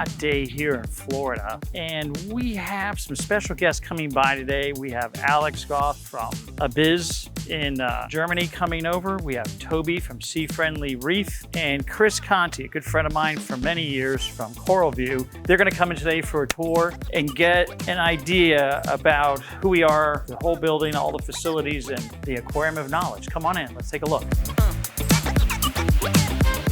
hot day here in Florida, and we have some special guests coming by today. We have Alex Grah from Abyzz in Germany coming over. We have Toby from SEAFRIENDLYREEF and Chirs Conti, a good friend of mine for many years from CORALVUE. They're going to come in today for a tour and get an idea about who we are, the whole building, all the facilities, and the aquarium of knowledge. Come on in, let's take a look.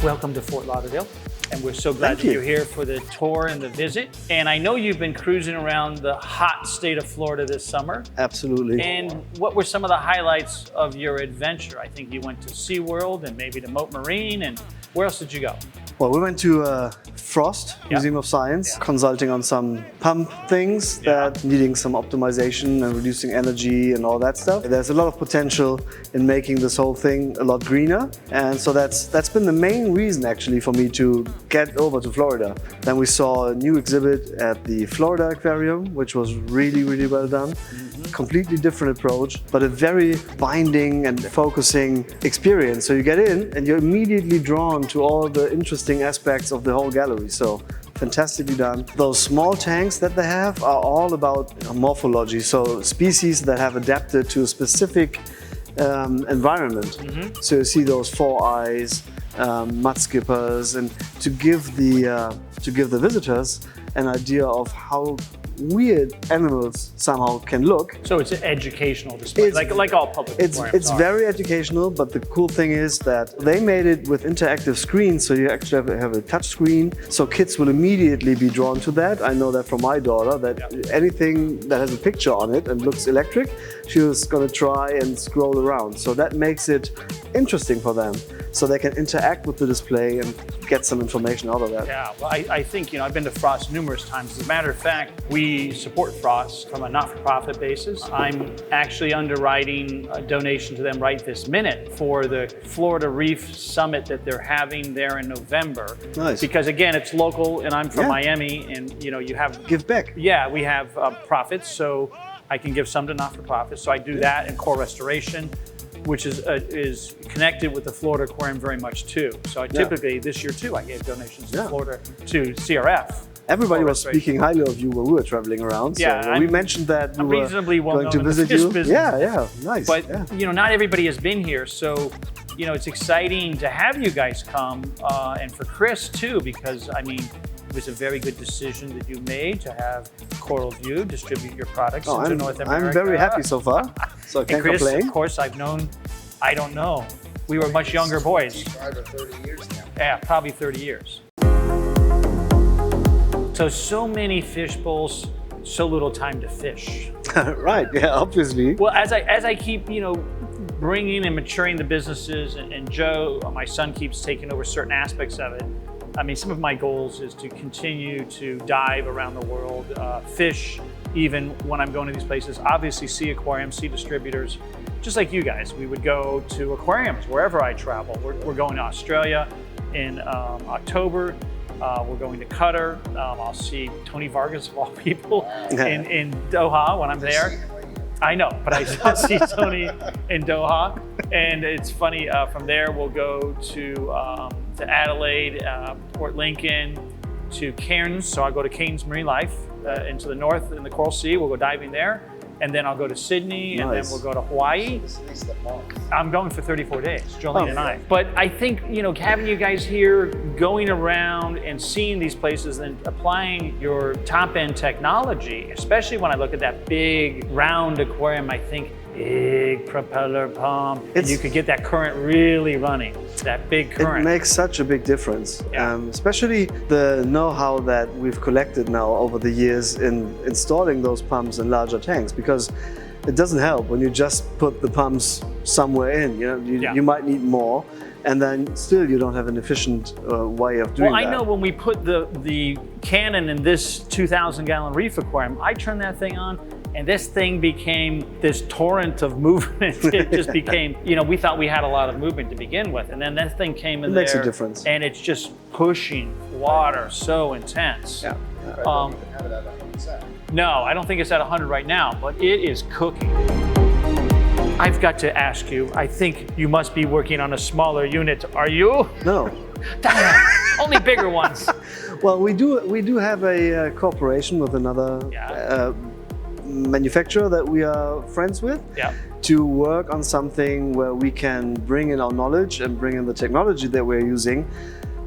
Welcome to Fort Lauderdale, and we're so glad that you're here for the tour and the visit. And I know you've been cruising around the hot state of Florida this summer. Absolutely. And what were some of the highlights of your adventure? I think you went to SeaWorld and maybe to Moat Marine, and where else did you go? Well, we went to Frost, Museum of Science, consulting on some pump things that needing some optimization and reducing energy and all that stuff. There's a lot of potential in making this whole thing a lot greener. And so that's been the main reason actually for me to get over to Florida. Then we saw a new exhibit at the Florida Aquarium, which was really, really well done. Completely different approach, but a very binding and focusing experience. So you get in and you're immediately drawn to all the interesting aspects of the whole gallery. So fantastically done. Those small tanks that they have are all about morphology. So species that have adapted to a specific environment. So you see those 4 eyes, mud skippers, and to give the visitors an idea of how weird animals somehow can look. So it's an educational display, like all public aquariums It's are. very educational, but the cool thing is that they made it with interactive screens, so you actually have a touch screen, so kids will immediately be drawn to that. I know that from my daughter, that anything that has a picture on it and looks electric, she was going to try and scroll around. So that makes it interesting for them, so they can interact with the display and get some information out of that. Yeah, well, I think, I've been to Frost numerous times. As a matter of fact, we support Frost from a not-for-profit basis. I'm actually underwriting a donation to them right this minute for the Florida Reef Summit that they're having there in November. Nice. Because again, it's local and I'm from Miami, and you have... Give back. Yeah, we have profits, so I can give some to not-for-profit. So I do that and core restoration, which is connected with the Florida Aquarium very much too. So I typically, this year too, I gave donations to Florida, to CRF. Everybody was speaking highly of you when we were traveling around. So we mentioned that we were going to visit you. Yeah, nice. But not everybody has been here, so it's exciting to have you guys come, and for Chris too, because it was a very good decision that you made to have CORALVUE distribute your products into North America. I'm very happy so far, so I can't Chris, complain. Of course, I've known, I don't know, we were much younger boys. 25 or 30 years now. Yeah, probably 30 years. So many fish bowls, so little time to fish. Right, yeah, obviously. Well, as I keep, bringing and maturing the businesses, and Joe, my son, keeps taking over certain aspects of it. Some of my goals is to continue to dive around the world, fish, even when I'm going to these places. Obviously, see aquariums, see distributors, just like you guys. We would go to aquariums wherever I travel. We're going to Australia in October. We're going to Qatar. I'll see Tony Vargas, of all people, in Doha when I'm there. I know, but I'll see Tony in Doha. And it's funny, from there we'll go to Adelaide, Port Lincoln, to Cairns. So I'll go to Cairns Marine Life, into the north in the Coral Sea. We'll go diving there. And then I'll go to Sydney, and then we'll go to Hawaii. I'm going for 34 days, Jolene and I. But I think, having you guys here, going around and seeing these places and applying your top-end technology, especially when I look at that big round aquarium, I think big propeller pump, and you could get that current really running, that big current. It makes such a big difference, especially the know-how that we've collected now over the years in installing those pumps in larger tanks, because it doesn't help when you just put the pumps somewhere in. You might need more, and then still you don't have an efficient way of doing that. Well, I know when we put the cannon in this 2,000-gallon reef aquarium, I turned that thing on, and this thing became this torrent of movement. It just became, we thought we had a lot of movement to begin with, and then that thing came in there. It makes a difference. And it's just pushing water so intense. Yeah. I don't even have it at 100%. No, I don't think it's at 100 right now, but it is cooking. I've got to ask you, I think you must be working on a smaller unit. Are you? No. Damn. Only bigger ones. Well, we do have a cooperation with another manufacturer that we are friends with to work on something where we can bring in our knowledge and bring in the technology that we're using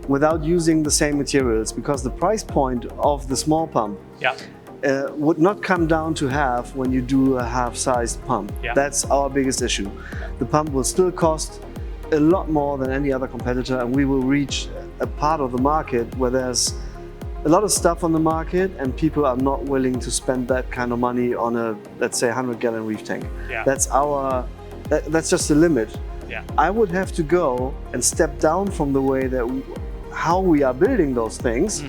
without using the same materials, because the price point of the small pump would not come down to half when you do a half-sized pump. That's our biggest issue. The pump will still cost a lot more than any other competitor, and we will reach a part of the market where there's a lot of stuff on the market and people are not willing to spend that kind of money on a, let's say, 100-gallon reef tank. That's just the limit. I would have to go and step down from the way that how we are building those things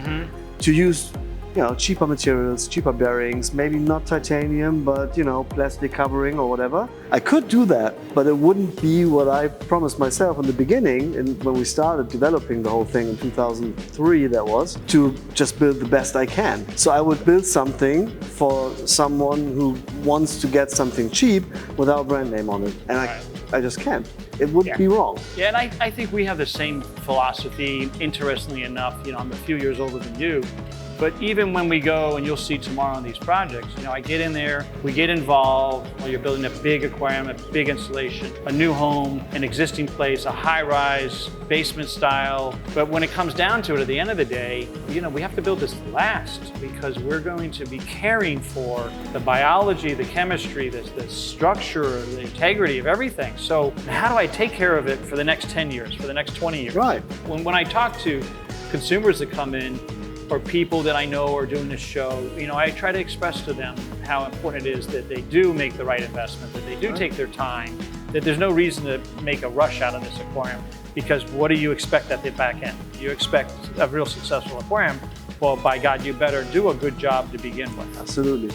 to use, you know, cheaper materials, cheaper bearings, maybe not titanium, but, you know, plastic covering or whatever. I could do that, but it wouldn't be what I promised myself in the beginning, and when we started developing the whole thing in 2003, that was, to just build the best I can. So I would build something for someone who wants to get something cheap without brand name on it, and I just can't. It would be wrong. Yeah, and I think we have the same philosophy. Interestingly enough, you know, I'm a few years older than you, but even when we go, and you'll see tomorrow on these projects, you know, I get in there, we get involved, while you're building a big aquarium, a big installation, a new home, an existing place, a high-rise, basement style. But when it comes down to it, at the end of the day, you know, we have to build this last, because we're going to be caring for the biology, the chemistry, the structure, the integrity of everything. So how do I take care of it for the next 10 years, for the next 20 years? Right. When I talk to consumers that come in, or people that I know are doing this show, you know, I try to express to them how important it is that they do make the right investment, that they do take their time, that there's no reason to make a rush out of this aquarium, because what do you expect at the back end? You expect a real successful aquarium, well, by God, you better do a good job to begin with. Absolutely.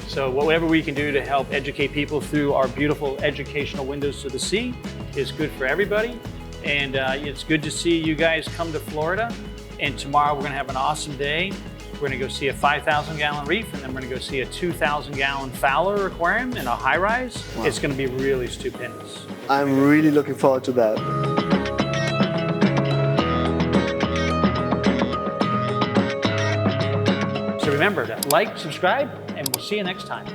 So whatever we can do to help educate people through our beautiful educational windows to the sea is good for everybody. And it's good to see you guys come to Florida. And tomorrow we're gonna have an awesome day. We're gonna go see a 5,000-gallon reef, and then we're gonna go see a 2,000-gallon Fowler aquarium in a high-rise. Wow. It's gonna be really stupendous. I'm really looking forward to that. So remember to like, subscribe, and we'll see you next time.